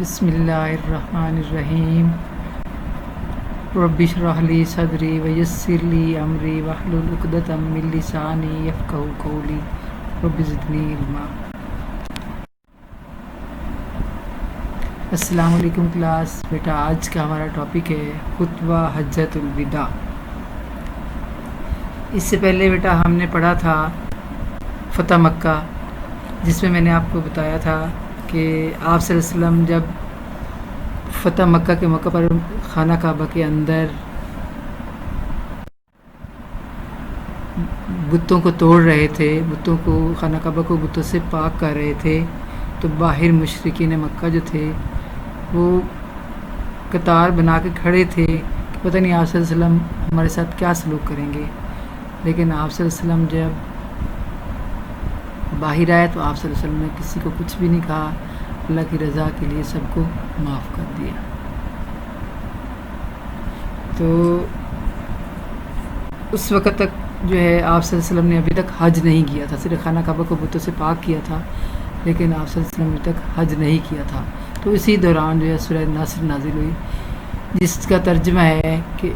بسم اللہ الرحمن الرحیم رب اشرح لی صدری ویسر لی امری واحلل عقدۃ من لسانی یفقہوا قولی رب زدنی علما۔ السلام علیکم کلاس۔ بیٹا آج کا ہمارا ٹاپک ہے خطبہ حجۃ الوداع۔ اس سے پہلے بیٹا ہم نے پڑھا تھا فتح مکہ، جس میں نے آپ کو بتایا تھا کہ آپ صلی اللہ علیہ وسلم جب فتح مکہ کے موقع پر خانہ کعبہ کے اندر بتوں کو توڑ رہے تھے، بتوں کو خانہ کعبہ کو بتوں سے پاک کر رہے تھے، تو باہر مشرکین مکہ جو تھے وہ قطار بنا کے کھڑے تھے کہ پتہ نہیں آپ صلی اللہ علیہ وسلم ہمارے ساتھ کیا سلوک کریں گے۔ لیکن آپ صلی اللہ علیہ وسلم جب باہر آئے تو آپ صلی اللہ علیہ وسلم نے کسی کو کچھ بھی نہیں کہا، اللہ کی رضا کے لیے سب کو معاف کر دیا۔ تو اس وقت تک جو ہے آپ صلی اللہ علیہ وسلم نے ابھی تک حج نہیں کیا تھا، صرف خانہ کعبہ کو بتوں سے پاک کیا تھا، لیکن آپ صلی اللہ علیہ وسلم نے ابھی تک حج نہیں کیا تھا۔ تو اسی دوران جو ہے سورہ نصر نازل ہوئی، جس کا ترجمہ ہے کہ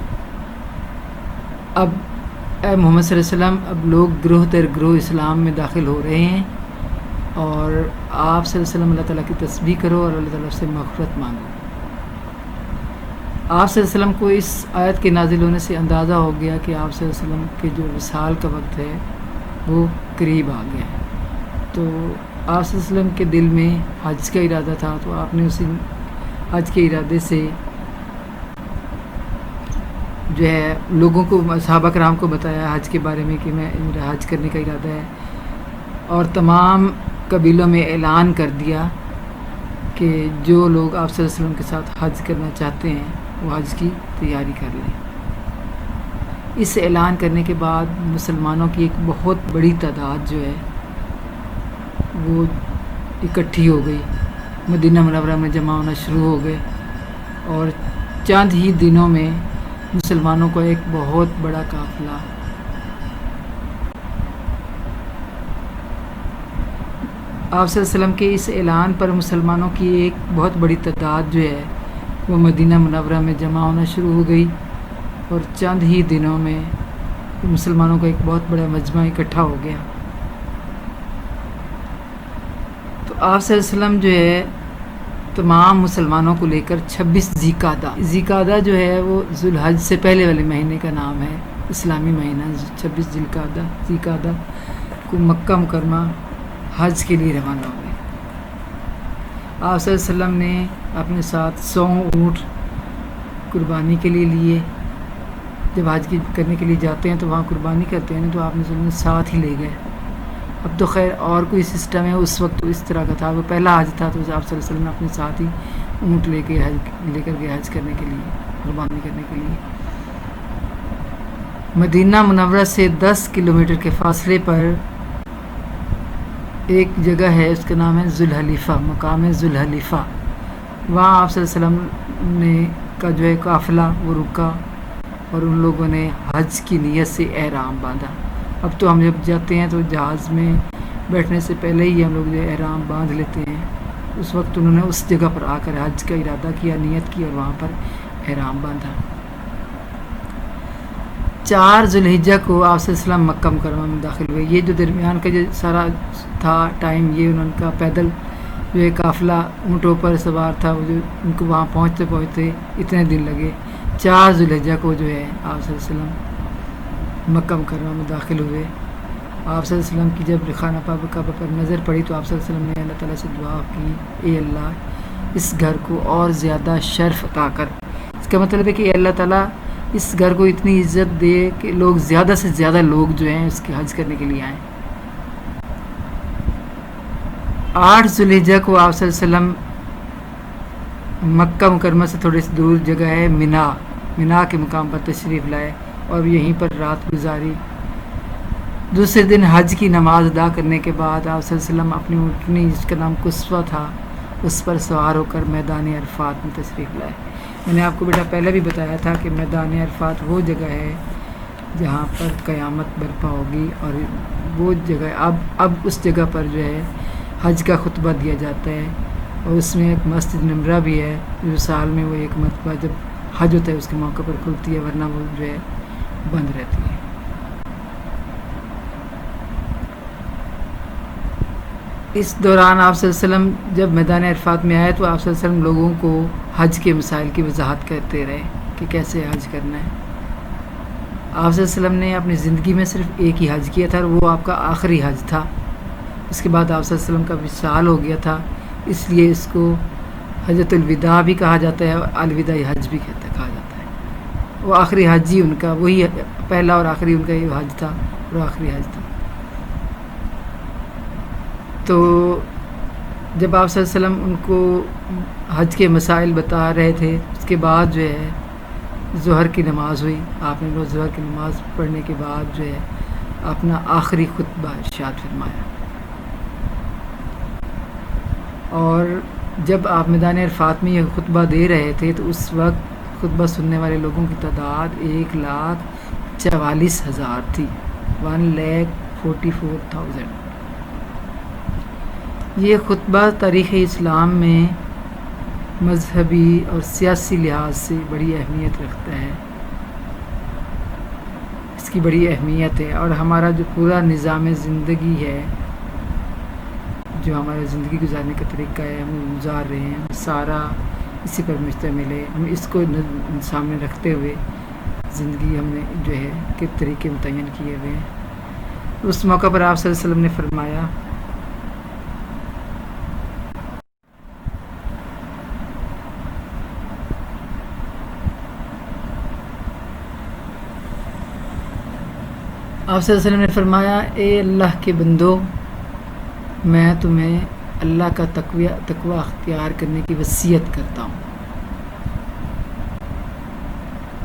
اب اے محمد صلی اللہ علیہ وسلم، اب لوگ گروہ در گروہ اسلام میں داخل ہو رہے ہیں، اور آپ صلی اللہ علیہ وسلم اللہ تعالیٰ کی تسبیح کرو اور اللہ تعالیٰ سے مغفرت مانگو۔ آپ صلی اللہ علیہ وسلم کو اس آیت کے نازل ہونے سے اندازہ ہو گیا کہ آپ صلی اللہ علیہ وسلم کے جو وصال کا وقت ہے وہ قریب آ گیا ہے۔ تو آپ صلی اللہ علیہ وسلم کے دل میں حج کا ارادہ تھا، تو آپ نے اسی حج کے ارادے سے جو ہے لوگوں کو، صحابہ کرام کو بتایا حج کے بارے میں کہ میرا حج کرنے کا ارادہ ہے، اور تمام قبیلوں میں اعلان کر دیا کہ جو لوگ آپ صلی اللہ علیہ وسلم کے ساتھ حج کرنا چاہتے ہیں وہ حج کی تیاری کر لیں۔ اس اعلان کرنے کے بعد مسلمانوں کی ایک بہت بڑی تعداد جو ہے وہ اکٹھی ہو گئی، مدینہ منورہ میں جمع ہونا شروع ہو گئے، اور چند ہی دنوں میں مسلمانوں کو ایک بہت بڑا قافلہ آپ صلی اللہ علیہ وسلم کے اس اعلان پر مسلمانوں کی ایک بہت بڑی تعداد جو ہے وہ مدینہ منورہ میں جمع ہونا شروع ہو گئی، اور چند ہی دنوں میں مسلمانوں کا ایک بہت بڑا مجمع اکٹھا ہو گیا۔ تو آپ صلی اللہ علیہ وسلم جو ہے تمام مسلمانوں کو لے کر 26 ذی قعدہ جو ہے وہ ذو الحج سے پہلے والے مہینے کا نام ہے، اسلامی مہینہ 26 ذی قعدہ کو مکہ مکرمہ حج کے لیے روانہ ہوئے۔ آپ صلی اللہ علیہ وسلم نے اپنے ساتھ 100 اونٹ قربانی کے لیے لیے۔ جب حج کرنے کے لیے جاتے ہیں تو وہاں قربانی کرتے ہیں، تو آپ نے ساتھ ہی لے گئے۔ اب تو خیر اور کوئی سسٹم ہے، اس وقت تو اس طرح کا تھا، وہ پہلا حج تھا، تو آپ صلی اللہ علیہ وسلم نے اپنے ساتھ ہی اونٹ لے کر گئے حج کرنے کے لیے، قربانی کرنے کے لیے۔ مدینہ منورہ سے 10 کلومیٹر کے فاصلے پر ایک جگہ ہے، اس کا نام ہے ذوالحلیفہ، مقام ذوالحلیفہ۔ وہاں آپ صلی اللہ علیہ وسلم کا جو ہے قافلہ وہ رکا، اور ان لوگوں نے حج کی نیت سے احرام باندھا۔ اب تو ہم جب جاتے ہیں تو جہاز میں بیٹھنے سے پہلے ہی ہم لوگ جو احرام باندھ لیتے ہیں، اس وقت انہوں نے اس جگہ پر آ کر حج کا ارادہ کیا، نیت کی، اور وہاں پر احرام باندھا۔ 4 ذی الحجہ کو آپ صلی اللہ علیہ وسلم مکہ مکرمہ میں داخل ہوئے۔ یہ جو درمیان کا جو سارا تھا ٹائم، یہ انہوں کا پیدل جو ہے قافلہ اونٹوں پر سوار تھا، وہ جو ان کو وہاں پہنچتے اتنے دن لگے۔ 4 ذی الحجہ کو جو ہے آپ صلی اللہ علیہ وسلم مکہ مکرمہ میں داخل ہوئے۔ آپ صلی اللہ علیہ وسلم کی جب خانہ کعبہ پر نظر پڑی تو آپ صلی اللہ علیہ وسلم نے اللہ تعالیٰ سے دعا کی، اے اللہ اس گھر کو اور زیادہ شرف عطا کر۔ اس کا مطلب ہے کہ اے اللہ تعالیٰ اس گھر کو اتنی عزت دے کہ لوگ زیادہ سے زیادہ لوگ جو ہیں اس کے حج کرنے کے لیے آئیں۔ 8 ذی الحجہ کو آپ صلی اللہ علیہ وسلم مکہ مکرمہ سے تھوڑی سی دور جگہ ہے منا کے مقام پر تشریف لائے، اور یہیں پر رات گزاری۔ دوسرے دن حج کی نماز ادا کرنے کے بعد آپ صلی اللہ علیہ وسلم اپنی اونٹنی جس کا نام قصوہ تھا اس پر سوار ہو کر میدان عرفات میں تشریف لائے۔ میں نے آپ کو بیٹا پہلے بھی بتایا تھا کہ میدان عرفات وہ جگہ ہے جہاں پر قیامت برپا ہوگی، اور وہ جگہ اب اس جگہ پر جو ہے حج کا خطبہ دیا جاتا ہے، اور اس میں ایک مسجد نمرہ بھی ہے جو سال میں وہ ایک مرتبہ جب حج ہوتا ہے اس کے موقع پر کھلتی ہے، ورنہ وہ جو ہے بند رہتی ہے۔ اس دوران آپ صلی اللہ علیہ وسلم جب میدان عرفات میں آئے تو آپ صلی اللہ علیہ وسلم لوگوں کو حج کے مسائل کی وضاحت کرتے رہے کہ کیسے حج کرنا ہے۔ آپ صلی اللہ علیہ وسلم نے اپنی زندگی میں صرف ایک ہی حج کیا تھا اور وہ آپ کا آخری حج تھا۔ اس کے بعد آپ صلی اللہ علیہ وسلم کا وصال ہو گیا تھا، اس لیے اس کو حجۃ الوداع بھی کہا جاتا ہے اور الوداعی حج بھی کہا جاتا ہے۔ وہ آخری حج ہی ان کا، وہی پہلا اور آخری ان کا یہ حج تھا اور آخری حج تھا۔ تو جب آپ صلی اللہ علیہ وسلم ان کو حج کے مسائل بتا رہے تھے، اس کے بعد جو ہے ظہر کی نماز ہوئی۔ آپ نے ظہر کی نماز پڑھنے کے بعد جو ہے اپنا آخری خطبہ ارشاد فرمایا، اور جب آپ میدان عرفات میں یہ خطبہ دے رہے تھے تو اس وقت خطبہ سننے والے لوگوں کی تعداد 1,44,000 تھی، 1,44,000۔ یہ خطبہ تاریخ اسلام میں مذہبی اور سیاسی لحاظ سے بڑی اہمیت رکھتا ہے، اس کی بڑی اہمیت ہے، اور ہمارا جو پورا نظام زندگی ہے، جو ہمارا زندگی گزارنے کا طریقہ ہے، ہم گزار رہے ہیں، سارا اسی پر مشتمل ہے۔ ہم اس کو سامنے رکھتے ہوئے زندگی ہم نے جو ہے کہ طریقے متعین کیے ہوئے ہیں۔ اس موقع پر آپ صلی اللہ علیہ وسلم نے فرمایا آپ صلی اللہ علیہ وسلم نے فرمایا، اے اللہ کے بندو، میں تمہیں اللہ کا تقوی اختیار کرنے کی وصیت کرتا ہوں۔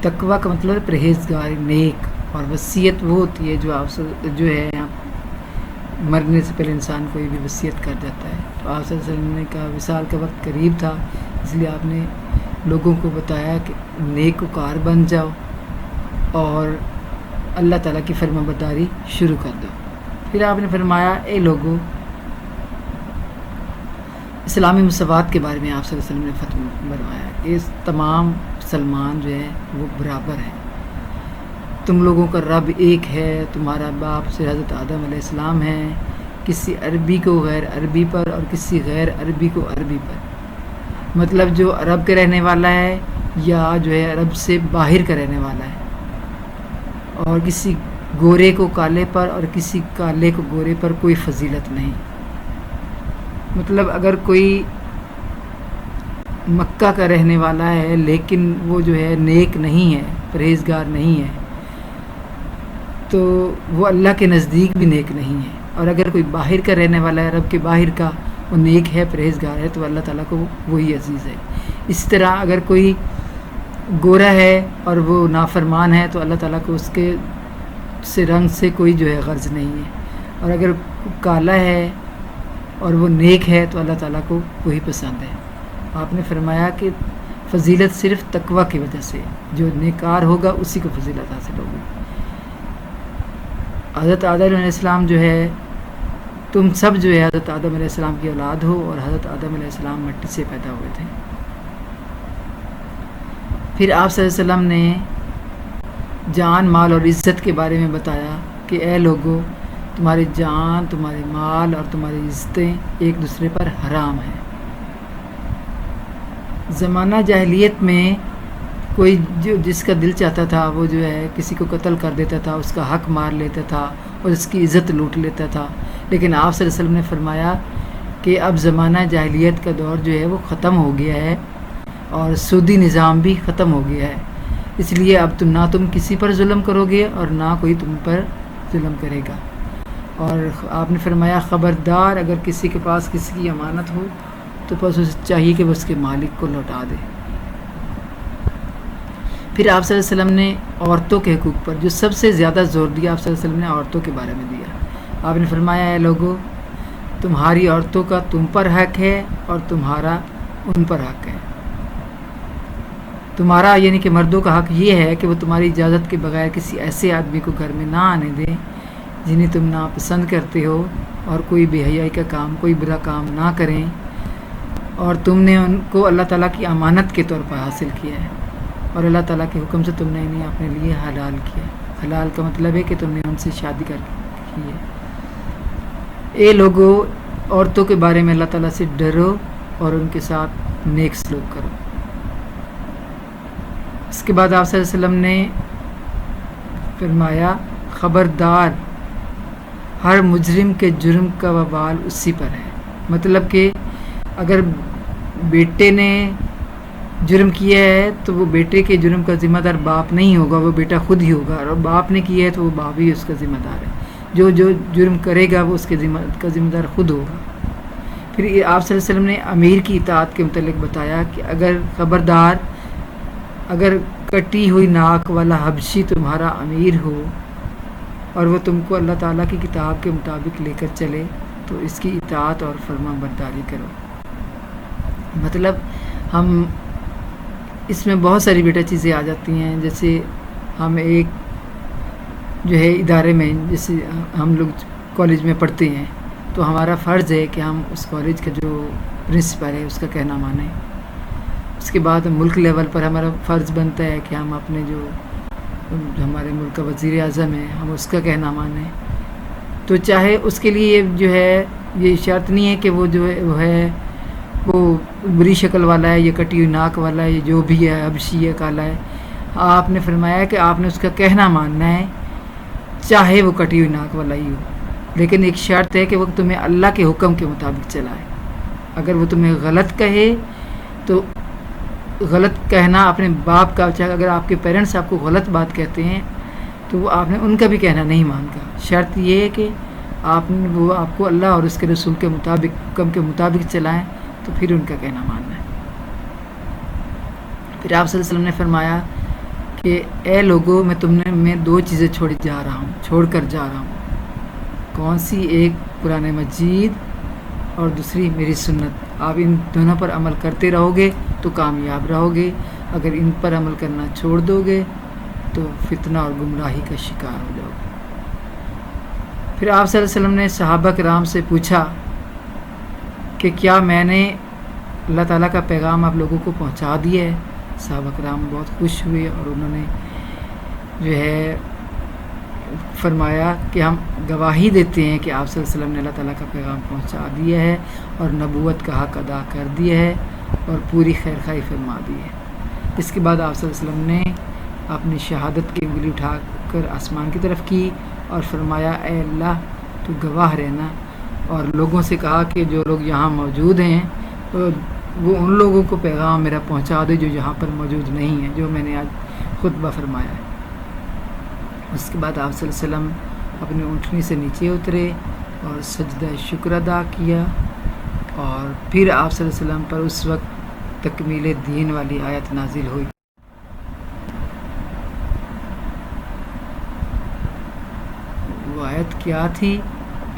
تقوی کا مطلب پرہیزگاری، نیک، اور وصیت وہ ہوتی ہے جو ہے مرنے سے پہلے انسان کوئی بھی وصیت کر جاتا ہے۔ تو آپ صلی اللہ علیہ وسلم نے کہا وصال کا وقت قریب تھا، اس لیے آپ نے لوگوں کو بتایا کہ نیک وکار بن جاؤ اور اللہ تعالیٰ کی فرما برداری شروع کر دو۔ پھر آپ نے فرمایا، اے لوگوں، اسلامی مساوات کے بارے میں آپ صلی اللہ علیہ وسلم نے فتویٰ برمایا کہ تمام مسلمان جو ہے وہ برابر ہیں، تم لوگوں کا رب ایک ہے، تمہارا باپ سے حضرت آدم علیہ السلام ہے، کسی عربی کو غیر عربی پر اور کسی غیر عربی کو عربی پر، مطلب جو عرب کا رہنے والا ہے یا جو ہے عرب سے باہر کا رہنے والا ہے، اور کسی گورے کو کالے پر اور کسی کالے کو گورے پر کوئی فضیلت نہیں۔ مطلب اگر کوئی مکہ کا رہنے والا ہے لیکن وہ جو ہے نیک نہیں ہے، پرہیزگار نہیں ہے، تو وہ اللہ کے نزدیک بھی نیک نہیں ہے، اور اگر کوئی باہر کا رہنے والا ہے، عرب کے باہر کا، وہ نیک ہے، پرہیزگار ہے، تو اللہ تعالیٰ کو وہی عزیز ہے۔ اس طرح اگر کوئی گورا ہے اور وہ نافرمان ہے تو اللہ تعالیٰ کو اس کے سے رنگ سے کوئی جو ہے غرض نہیں ہے، اور اگر کالا ہے اور وہ نیک ہے تو اللہ تعالیٰ کو وہی پسند ہے۔ آپ نے فرمایا کہ فضیلت صرف تقوی کی وجہ سے، جو نیکار ہوگا اسی کو فضیلت حاصل ہوگی۔ حضرت آدم علیہ السلام جو ہے، تم سب جو ہے حضرت آدم علیہ السلام کی اولاد ہو، اور حضرت آدم علیہ السلام مٹی سے پیدا ہوئے تھے۔ پھر آپ صلی اللہ علیہ وسلم نے جان، مال اور عزت کے بارے میں بتایا کہ اے لوگو، تمہاری جان، تمہارے مال اور تمہاری عزتیں ایک دوسرے پر حرام ہیں۔ زمانہ جاہلیت میں کوئی جس کا دل چاہتا تھا وہ جو ہے کسی کو قتل کر دیتا تھا، اس کا حق مار لیتا تھا اور اس کی عزت لوٹ لیتا تھا، لیکن آپ صلی اللہ علیہ وسلم نے فرمایا کہ اب زمانہ جاہلیت کا دور جو ہے وہ ختم ہو گیا ہے، اور سودی نظام بھی ختم ہو گیا ہے، اس لیے اب نہ تم کسی پر ظلم کرو گے اور نہ کوئی تم پر ظلم کرے گا۔ اور آپ نے فرمایا خبردار، اگر کسی کے پاس کسی کی امانت ہو تو بس اسے چاہیے کہ وہ اس کے مالک کو لوٹا دے۔ پھر آپ صلی اللہ علیہ وسلم نے عورتوں کے حقوق پر جو سب سے زیادہ زور دیا، آپ صلی اللہ علیہ وسلم نے عورتوں کے بارے میں دیا۔ آپ نے فرمایا اے لوگو، تمہاری عورتوں کا تم پر حق ہے اور تمہارا ان پر حق ہے۔ تمہارا یعنی کہ مردوں کا حق یہ ہے کہ وہ تمہاری اجازت کے بغیر کسی ایسے آدمی کو گھر میں نہ آنے دیں جنہیں تم ناپسند کرتے ہو، اور کوئی بے حیائی کا کام، کوئی برا کام نہ کریں، اور تم نے ان کو اللہ تعالیٰ کی امانت کے طور پر حاصل کیا ہے، اور اللہ تعالیٰ کے حکم سے تم نے انہیں اپنے لیے حلال کیا ہے۔ حلال کا مطلب ہے کہ تم نے ان سے شادی کر کی ہے۔ اے لوگوں، عورتوں کے بارے میں اللہ تعالیٰ سے ڈرو اور ان کے ساتھ نیک سلوک کرو۔ اس کے بعد آپ صلی اللہ علیہ وسلم نے فرمایا، خبردار، ہر مجرم کے جرم کا وبال اسی پر ہے۔ مطلب کہ اگر بیٹے نے جرم کیا ہے تو وہ بیٹے کے جرم کا ذمہ دار باپ نہیں ہوگا، وہ بیٹا خود ہی ہوگا، اور باپ نے کیا ہے تو وہ باپ ہی اس کا ذمہ دار ہے۔ جو جرم کرے گا وہ اس کے ذمہ دار خود ہوگا۔ پھر آپ صلی اللہ علیہ وسلم نے امیر کی اطاعت کے متعلق بتایا کہ خبردار، اگر کٹی ہوئی ناک والا حبشی تمہارا امیر ہو اور وہ تم کو اللہ تعالیٰ کی کتاب کے مطابق لے کر چلے تو اس کی اطاعت اور فرما برداری کرو۔ مطلب ہم اس میں بہت ساری بیٹا چیزیں آ جاتی ہیں، جیسے ہم ایک جو ہے ادارے میں، جیسے ہم لوگ کالج میں پڑھتے ہیں تو ہمارا فرض ہے کہ ہم اس کالج کا جو پرنسپل ہے اس کا کہنا مانیں۔ اس کے بعد ملک لیول پر ہمارا فرض بنتا ہے کہ ہم اپنے جو ہمارے ملک کا وزیر اعظم ہے ہم اس کا کہنا مانیں۔ تو چاہے اس کے لیے جو ہے یہ شرط نہیں ہے کہ وہ جو ہے وہ بری شکل والا ہے، یہ کٹی ہوئی ناک والا ہے، یہ جو بھی ہے حبشی ہے، کالا ہے۔ آپ نے فرمایا کہ آپ نے اس کا کہنا ماننا ہے، چاہے وہ کٹی ہوئی ناک والا ہی ہو، لیکن ایک شرط ہے کہ وہ تمہیں اللہ کے حکم کے مطابق چلائے۔ اگر وہ تمہیں غلط کہے تو غلط کہنا اپنے باپ کا، چاہے اگر آپ کے پیرنٹس آپ کو غلط بات کہتے ہیں تو وہ آپ نے ان کا بھی کہنا نہیں مانتا۔ شرط یہ ہے کہ وہ آپ کو اللہ اور اس کے رسول کے مطابق، حکم کے مطابق چلائیں، تو پھر ان کا کہنا ماننا ہے۔ پھر آپ صلی اللہ علیہ وسلم نے فرمایا کہ اے لوگوں، میں دو چیزیں چھوڑ کر جا رہا ہوں۔ کون سی؟ ایک قرآن مجید اور دوسری میری سنت۔ آپ ان دونوں پر عمل کرتے رہو گے تو کامیاب رہو گے، اگر ان پر عمل کرنا چھوڑ دو گے تو فتنہ اور گمراہی کا شکار ہو جاؤ گے۔ پھر آپ صلی اللہ علیہ وسلم نے صحابہ کرام سے پوچھا کہ کیا میں نے اللہ تعالیٰ کا پیغام آپ لوگوں کو پہنچا دیا ہے؟ صحابہ کرام بہت خوش ہوئے اور انہوں نے جو ہے فرمایا کہ ہم گواہی دیتے ہیں کہ آپ صلی اللہ علیہ وسلم نے اللہ تعالیٰ کا پیغام پہنچا دیا ہے اور نبوت کا حق ادا کر دیا ہے اور پوری خیر خواہی فرما دی ہے۔ اس کے بعد آپ صلی اللہ علیہ وسلم نے اپنی شہادت کی انگلی اٹھا کر آسمان کی طرف کی اور فرمایا، اے اللہ تو گواہ رہنا، اور لوگوں سے کہا کہ جو لوگ یہاں موجود ہیں وہ ان لوگوں کو پیغام میرا پہنچا دے جو یہاں پر موجود نہیں ہیں، جو میں نے آج خطبہ فرمایا ہے۔ اس کے بعد آپ صلی اللہ علیہ وسلم اپنی اونٹنی سے نیچے اترے اور سجدہ شکر ادا کیا، اور پھر آپ صلی اللہ علیہ وسلم پر اس وقت تکمیل دین والی آیت نازل ہوئی۔ وہ آیت کیا تھی؟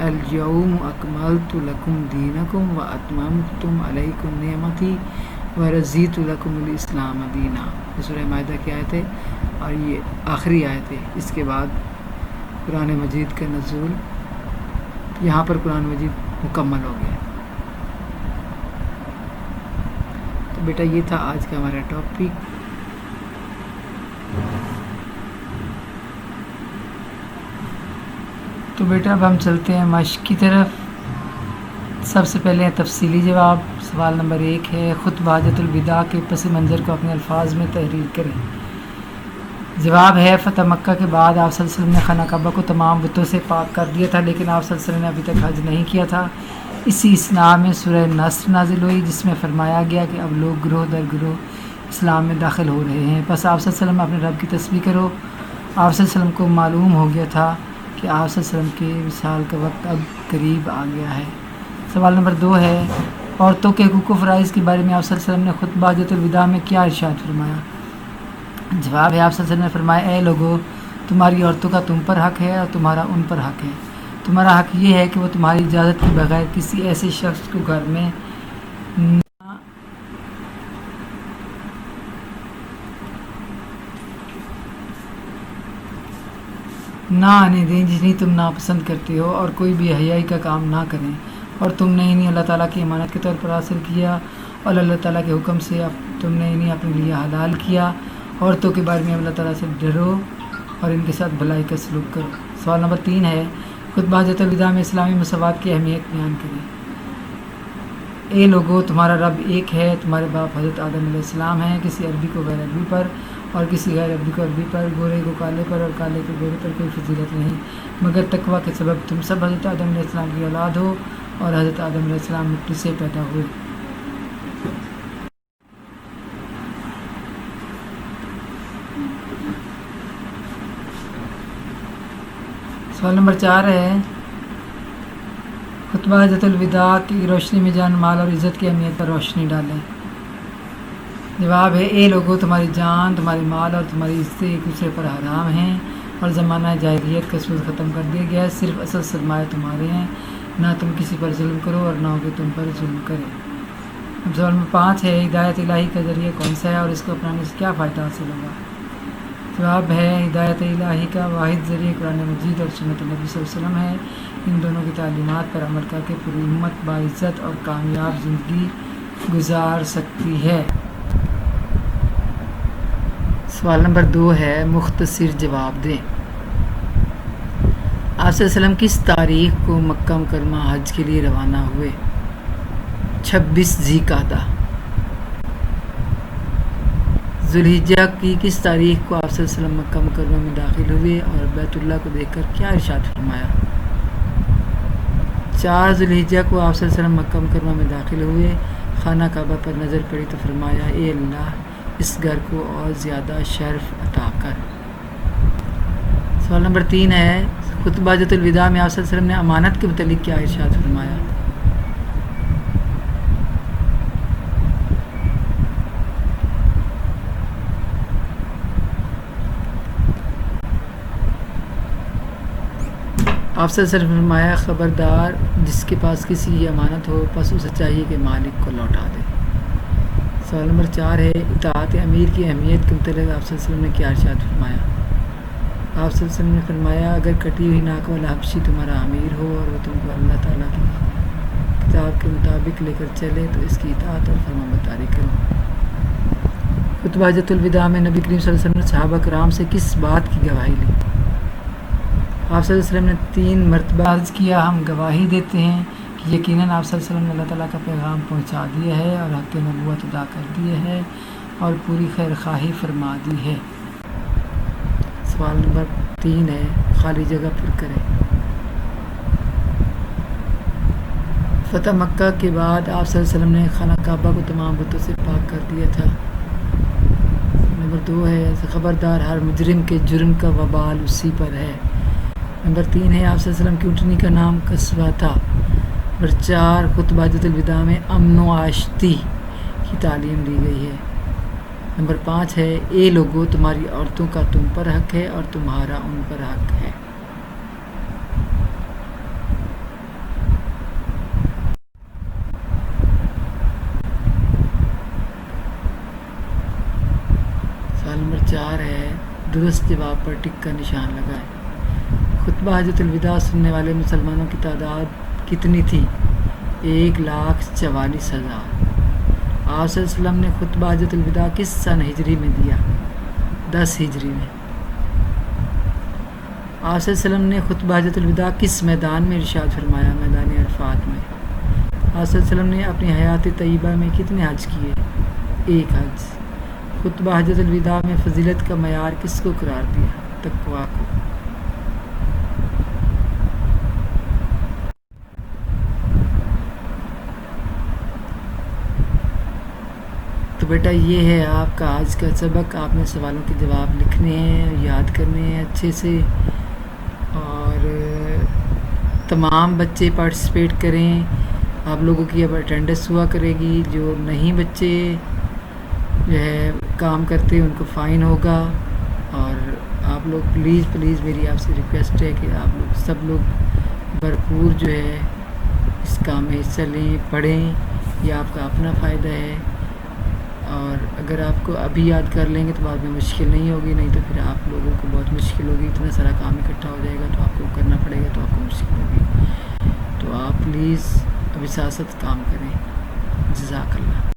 الیوم اکملت لکم دینکم واتممت علیکم نعمتی ورضیت لکم الاسلام دینا۔ یہ سورہ مائدہ کی آیت ہے اور یہ آخری آیت ہے۔ اس کے بعد قرآن مجید کا نزول، یہاں پر قرآن مجید مکمل ہو گیا۔ تو بیٹا یہ تھا آج کا ہمارا ٹاپک۔ تو بیٹا اب ہم چلتے ہیں مشق کی طرف۔ سب سے پہلے تفصیلی جواب۔ سوال نمبر 1 ہے، خطبہ حاجۃ الوداع کے پس منظر کو اپنے الفاظ میں تحریر کریں۔ جواب ہے، فتح مکہ کے بعد آپ صلی اللہ علیہ وسلم نے خانہ کعبہ کو تمام بتوں سے پاک کر دیا تھا، لیکن آپ صلی اللہ علیہ وسلم نے ابھی تک حج نہیں کیا تھا۔ اسی اسنا میں سورہ نصر نازل ہوئی، جس میں فرمایا گیا کہ اب لوگ گروہ در گروہ اسلام میں داخل ہو رہے ہیں، بس آپ صلی اللہ علیہ وسلم اپنے رب کی تسبیح کرو۔ آپ صلی اللہ علیہ وسلم کو معلوم ہو گیا تھا کہ آپ صلی اللہ علیہ وسلم کے وصال کا وقت اب قریب آ گیا ہے۔ سوال نمبر 2 ہے، عورتوں کے حقوق و فرائض کے بارے میں آپ صلی اللہ علیہ وسلم نے خطبہ حاجۃ الوداع میں کیا ارشاد فرمایا؟ جواب ہے، آپ صلی اللہ علیہ وسلم نے فرمایا، اے لوگو، تمہاری عورتوں کا تم پر حق ہے اور تمہارا ان پر حق ہے۔ تمہارا حق یہ ہے کہ وہ تمہاری اجازت کے بغیر کسی ایسے شخص کو گھر میں نہ آنے دیں جنہیں تم ناپسند کرتے ہو، اور کوئی بھی حیائی کا کام نہ کریں، اور تم نے انہیں اللہ تعالیٰ کی امانت کے طور پر حاصل کیا، اور اللہ تعالیٰ کے حکم سے اب تم نے انہیں اپنے لیے حلال کیا. عورتوں کے بارے میں اللہ تعالیٰ سے ڈرو اور ان کے ساتھ بھلائی کا سلوک کرو. سوال نمبر 3 ہے خطبہ حجۃ الوداع میں اسلامی مساوات کی اہمیت بیان کریں. اے لوگو، تمہارا رب ایک ہے. تمہارے باپ حضرت آدم علیہ السلام ہیں. کسی عربی کو غیر عربی پر اور کسی غیر عربی کو عربی پر، گورے کو کالے پر اور کالے کو گورے پر کوئی فضیلت نہیں، مگر تقویٰ کے سبب تم سب حضرت آدم علیہ السلام کی اولاد ہو اور حضرت آدم علیہ السلام مٹی سے پیدا ہوئے. سوال نمبر 4 ہے خطبہ حجۃ الوداع کی روشنی میں جان، مال اور عزت کی اہمیت پر روشنی ڈالیں. جواب ہے اے لوگو، تمہاری جان، تمہاری مال اور تمہاری عزتیں ایک دوسرے پر حرام ہیں اور زمانہ جاہلیت کا سود ختم کر دیا گیا ہے. صرف اصل سرمایہ تمہارے ہیں. نہ تم کسی پر ظلم کرو اور نہ ہو کہ تم پر ظلم کرے. اب سوال نمبر 5 ہے ہدایت الہی کا ذریعہ کون سا ہے اور اس کو اپنانے سے کیا فائدہ حاصل ہوگا. جواب ہے ہدایت الہی کا واحد ذریعہ قرآن مجید اور سنت نبی صلی اللہ علیہ وسلم ہے. ان دونوں کی تعلیمات پر عمل کر کے پوری امت باعزت اور کامیاب زندگی گزار سکتی ہے. سوال نمبر 2 ہے مختصر جواب دیں. آپ صلی اللہ علیہ وسلم کس تاریخ کو مکہ مکرمہ حج کے لیے روانہ ہوئے؟ 26 ذی القعدہ. ذوالحجہ کی کس تاریخ کو آپ صلی اللہ علیہ وسلم مکہ مکرمہ میں داخل ہوئے اور بیت اللہ کو دیکھ کر کیا ارشاد فرمایا؟ 4 ذوالحجہ کو آپ صلی اللہ علیہ وسلم مکہ مکرمہ میں داخل ہوئے. خانہ کعبہ پر نظر پڑی تو فرمایا اے اللہ، اس گھر کو اور زیادہ شرف عطا کر. سوال نمبر 3 ہے خطبہ حجۃ الوداع میں آپ صلی اللہ علیہ وسلم نے امانت کے متعلق کیا ارشاد فرمایا؟ آپ سے صرف فرمایا خبردار، جس کے پاس کسی کی امانت ہو پس اسے چاہیے کہ مالک کو لوٹا دے. سوال نمبر 4 ہے اطاعت امیر کی اہمیت کے متعلق آپ صلی اللہ علیہ وسلم نے کیا ارشاد فرمایا؟ آپ صلی اللہ علیہ وسلم نے فرمایا اگر کٹی ہوئی ناک والا حبشی تمہارا امیر ہو اور وہ تم کو اللہ تعالیٰ کی کتاب کے مطابق لے کر چلے تو اس کی اطاعت اور فرما برداری کرو. خطبہ حجۃ الوداع میں نبی کریم صلی اللہ علیہ وسلم نے صحابہ کرام سے کس بات کی گواہی لی؟ آپ صلی اللہ علیہ وسلم نے 3 مرتبہ عرض کیا ہم گواہی دیتے ہیں کہ یقیناً آپ صلی اللہ علیہ وسلم نے اللہ تعالیٰ کا پیغام پہنچا دیا ہے اور حق نبوت ادا کر دیا ہے اور پوری خیر خواہی فرما دی ہے. سوال نمبر 3 ہے خالی جگہ پر کریں. فتح مکہ کے بعد آپ صلی اللہ علیہ وسلم نے خانہ کعبہ کو تمام بتوں سے پاک کر دیا تھا. نمبر 2 ہے خبردار، ہر مجرم کے جرم کا وبال اسی پر ہے. نمبر 3 ہے آپ صلی اللہ علیہ وسلم کی اونٹنی کا نام قصوہ تھا. نمبر 4 خطبہ حجۃ الوداع میں امن و آشتی کی تعلیم دی گئی ہے. نمبر 5 ہے اے لوگو، تمہاری عورتوں کا تم پر حق ہے اور تمہارا ان پر حق ہے. سوال نمبر 4 ہے درست جواب پر ٹک کا نشان لگائیں. خطبہ حجۃ الوداع سننے والے مسلمانوں کی تعداد کتنی تھی؟ 1,44,000. آپ صلی اللہ علیہ وسلم نے خطبہ حجۃ الوداع کس سن ہجری میں دیا؟ 10 ہجری میں. آپ صلی اللہ علیہ وسلم نے خطبہ حجۃ الوداع کس میدان میں ارشاد فرمایا؟ میدان عرفات میں. آپ صلی اللہ علیہ وسلم نے اپنی حیات طیبہ میں کتنے حج کیے؟ 1 حج. خطبہ حجۃ الوداع میں فضیلت کا معیار کس کو قرار دیا؟ تقویٰ کو. تو بیٹا یہ ہے آپ کا آج کا سبق. آپ نے سوالوں کے جواب لکھنے ہیں، یاد کرنے ہیں اچھے سے، اور تمام بچے پارٹیسپیٹ کریں. آپ لوگوں کی اب اٹینڈنس ہوا کرے گی. جو نہیں بچے جو ہے کام کرتے ان کو فائن ہوگا. اور آپ لوگ پلیز میری آپ سے ریکویسٹ ہے کہ آپ لوگ سب لوگ بھرپور جو ہے اس کام میں حصہ لیں، پڑھیں. یہ آپ کا اپنا فائدہ ہے. اور اگر آپ کو ابھی یاد کر لیں گے تو بعد میں مشکل نہیں ہوگی، نہیں تو پھر آپ لوگوں کو بہت مشکل ہوگی. اتنا سارا کام اکٹھا ہو جائے گا تو آپ کو کرنا پڑے گا تو آپ کو مشکل ہوگی. تو آپ پلیز ابھی ساتھ ساتھ کام کریں. جزاک اللہ.